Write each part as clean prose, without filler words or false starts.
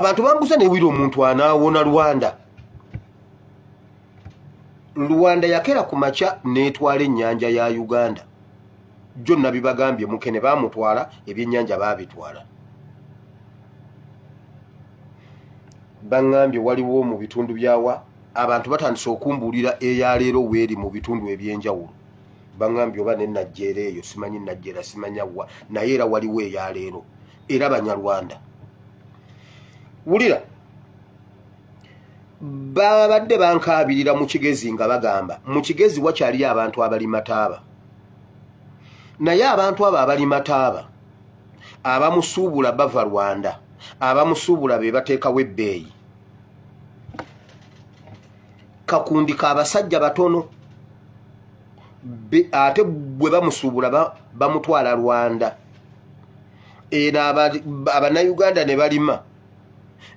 abantu bambuza ne wiro omuntu anaawona Rwanda yakera ku macha netwala ennyanja ya Uganda jonna bibagambye mukene bamutwala ebyennyanja babitwala bangambye waliwo mu bitundu byawa abantu batandise okumbulira eyaleero weeri mu bitundu ebyenjawulo bangambye oba nenajjeera eyo simanyi najjeera simanyawa naye era waliwo eyaleero era Banyarwanda wulira babadde bankabirira mu Kigezi nga bagamba mu Kigezi wakyali abantu abali mataaba naye abantu abo abali mataaba abamusuubula bava Rwanda abamusuubula be bateekawo ebbeeyi kakundi k'abasajja batono ate bwe bamusuubula bamutwala Rwanda era Abannayuganda ne balima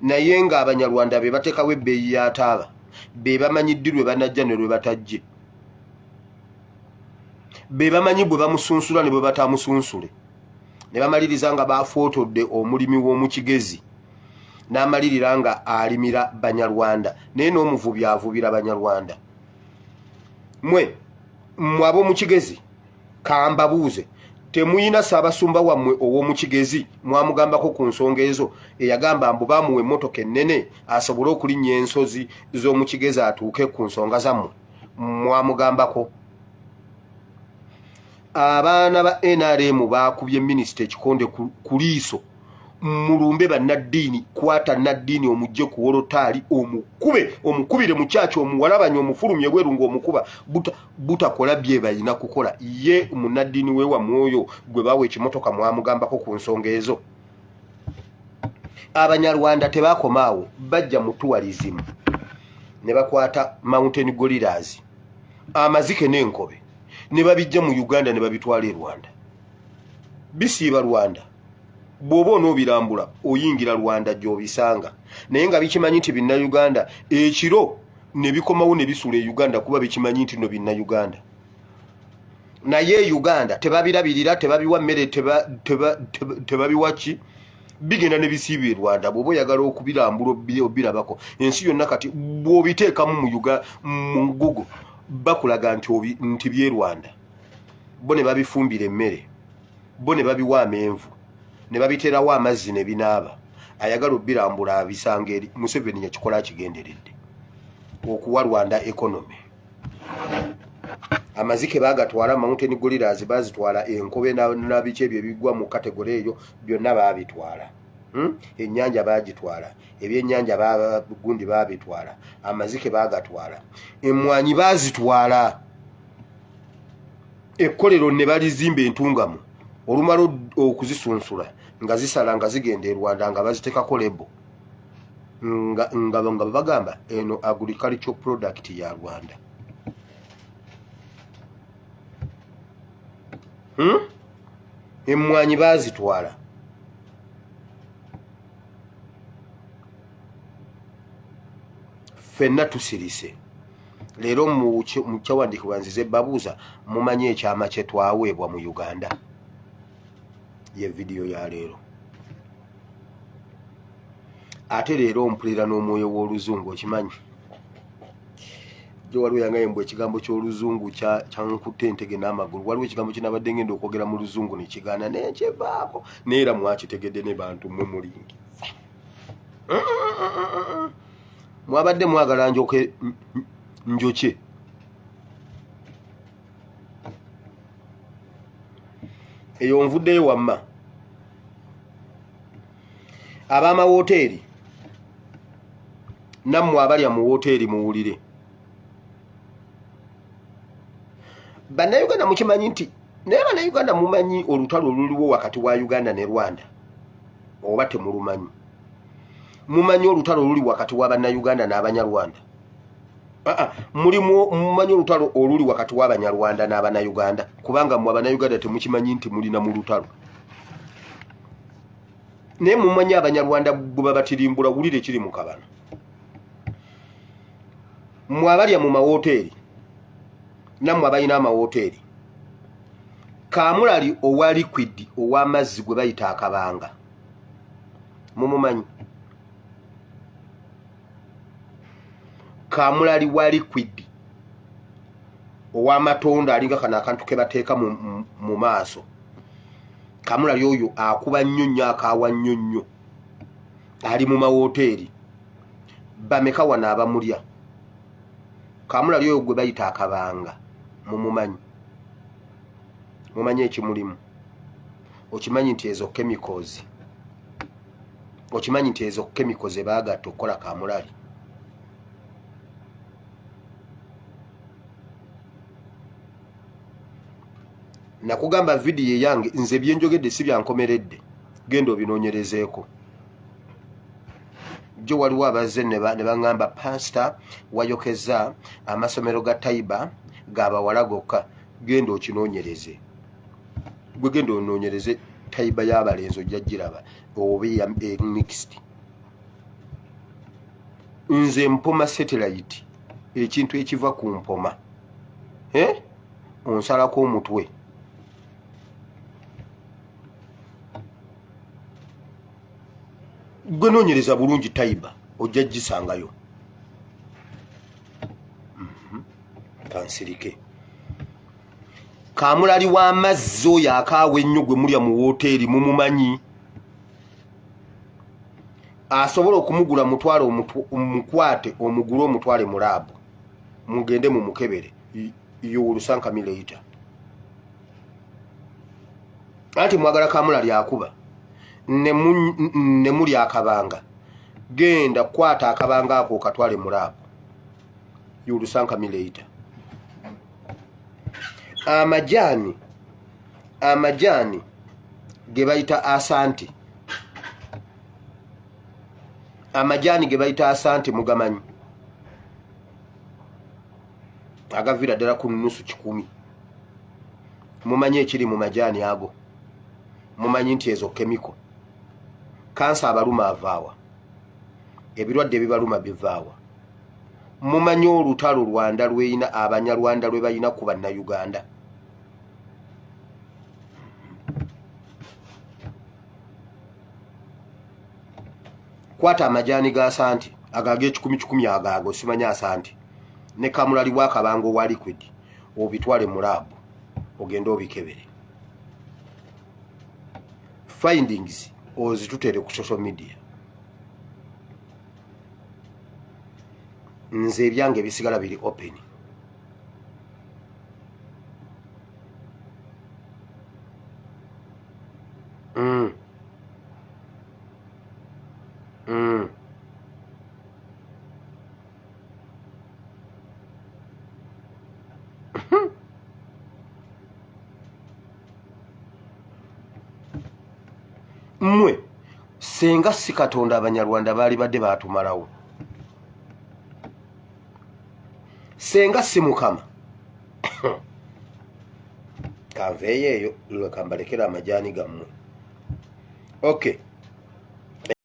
naye nga Abanyarwanda be bateekawo ebbeeyi yataaba be bamanyi ddi lwe banajja ne lwe batajje be bamanyi bwe bamusunsula ne bwe batamusunsule ne bamaliriza nga bafootodde omulimi w'omu Kigezi n'amalirira nga alimira Banyarwanda naye n'omuvubi avubira Banyarwanda mwe ab'omu Kigezi kambabuuze temuyina Ssaabasumba wammwe ow'omu Kigezi mwamugambako ku nsonga ezo eyagamba mbu bamuwa emmotoka ennene asobole okulinnya ensozi z'omu Kigezi atuuke ku nsonga zammwe mwamugambako abaana ba NRM baakubye minisita ekikonde ku liiso mulumbe bannaddiini kwata nnaddiini omujje ku wolotaali omukubire mu kyaki omuwalabanye omufulumye bweru ng'omukuba butakola bye balina kukola ye munnaddiini we wammwe oyo gwe bawa ekimotoka mwamugambako ku nsonga ezo Abanyarwanda tebakomaawo bajja mu tourism ne bakwata Mountain Gorillas amazike n'enkobe ne babijja mu Uganda ne babitwala e Rwanda bisiiba Rwanda bw'oba onoobirambula oyingira Rwanda gy'obisanga naye nga bikimanyi nti Binnayuganda ekiro ne bikomawo ne bisula e Uganda kuba bikimanyi nti no Binnayuganda naye Uganda tebabirabirira tebabiwa mmere tebabiwa ki bigenda ne bisiiba e Rwanda bw'oba oyagala okubirambula obirabako ensi yonna kati bw'obiteekamu mu Google bakulaga nti by'e Rwanda bo ne babifumbira emmere bo ne babiwa amenvu ne babiterawo amazzi ne binaaba ayagala obirambula abisanga eri Museveni yakikola akigenderedde okuwa Rwanda economy amazike bagatwala Mountain Gorillas bazitwala enkobe nabiki ebyo ebigwa mu kategori eyo byonna babitwala ennyanja bagitwala ebyennyanja gundi babitwala amazike bagatwala emmwanyi bazitwala ekkolero ne balizimba entungamu olumala okuzisunsula nga zisala nga zigenda e Rwanda nga baziteekako lebo nga bagamba eno agricultural product ya Rwanda emmwanyi bazitwala ffenna tusirise leero mu kyawandiikibwa nzize babuuza mumanyi ekyama kye twaweebwa mu Uganda ye vidiyo ya leero ate leero mpulira n'omwoyo w'oluzungu okimanyi jo waliwo yangaye mbwe ekigambo ky'oluzungu kyankutte entege n'amagulu waliwo ekigambo kinabadde ngenda okwogera mu luzungu nekigaana naye nkyevaako neera mwakitegedde ne bantu mmwe mulingi mwabadde mwagala njokye eyo nvuddeyo wamma ab'amawoteeri nammwe abalya mu woteeri muwulire Bannayuganda mukimanyi nti naye Bannayuganda mumanyi olutalo oluliwo wakati wa Uganda ne Rwanda oba temulumanyi mumanyi olutalo oluli wakati wa Bannayuganda n'Abanyarwanda mumanyi olutalo oluli wakati w'Abanyarwanda n'Abannayuganda kubanga mu Abannayuganda temukimanyi nti mulina mu lutalo naye mumanyi Abanyarwanda bwe babatirimbula wulire kiri mu kabano mmwe abalya mu mawoteeri nammwe abalina amawoteeri Kamulali owa liquid ow'amazzi gwe bayita akabanga mumumanyi Kamulali wa liquid ow'amatonda alinga kana akantu ke bateeka mu maaso. Kamulali oyo akuba nnyo nnyo akaawa nnyo nnyo. Ali mu mawoteeri. Bameka wana abamulya. Kamulali oyo gwe bayita akabanga. Mumumanyi. Mumanyi ekimulimu. Okimanyi nti ezo chemicals. Okimanyi nti ezo chemicals baagatta okukola kamulali. Nakugamba video yange nze byenjogedde si byankomeredde. Genda obinoonyerezeeko. Jo waliwo abazze ne bangamba pastor wayokeza amasomero ga Taiba g'abawala gokka. Genda okinoonyereze. Gwe genda onoonyereze Taiba y'abalenzi ojja giraba oba mixed. Nze mpoma satellite ekintu ekiva ku mpoma. Onsalako omutwe. Gwe noonyereza bulungi Taiba ojja gisangayo. Kansirike. Kamulali w'amazzi oyo akaawa ennyo gwe mulya mu woteeri mumumanyi. Asobola okumugula mutwale omukwate omugule omutwale mu laabu. Mugende mu mukebere. Yuulusanka mileita. Ati mwagala kamulali akuba. Ne muli akabanga. Genda kwata akabanga ako katwale mu laabu. Yuulusanka mileita. Amajani ge bayita asanti. Amajani ge bayita asanti mugamanyi. Agavira ddala ku nusu 10. Mumanyi ekiri mu majani ago. Mumanyi nti ezo chemical. Kansa abaluma avaawa. Ebirwadde bibaluma bivaawa. Mumanyi olutalo Rwanda lweyina Abanyarwanda lwe bayina ku Bannayuganda. Kwata amajani ga asanti agage 10 agago simanya asanti. Ne kamulali wa kabango wa liquid obitwale mu laabu ogenda obikebere. Findings ozitutere ku social media. Nze ebyange bisigala biri open. Mwe senga si Katonda Abanyarwanda bali badde batumalawo. Senga si Mukama kanveeyo eyo lwe kambalekera amajani gammwe. Okay.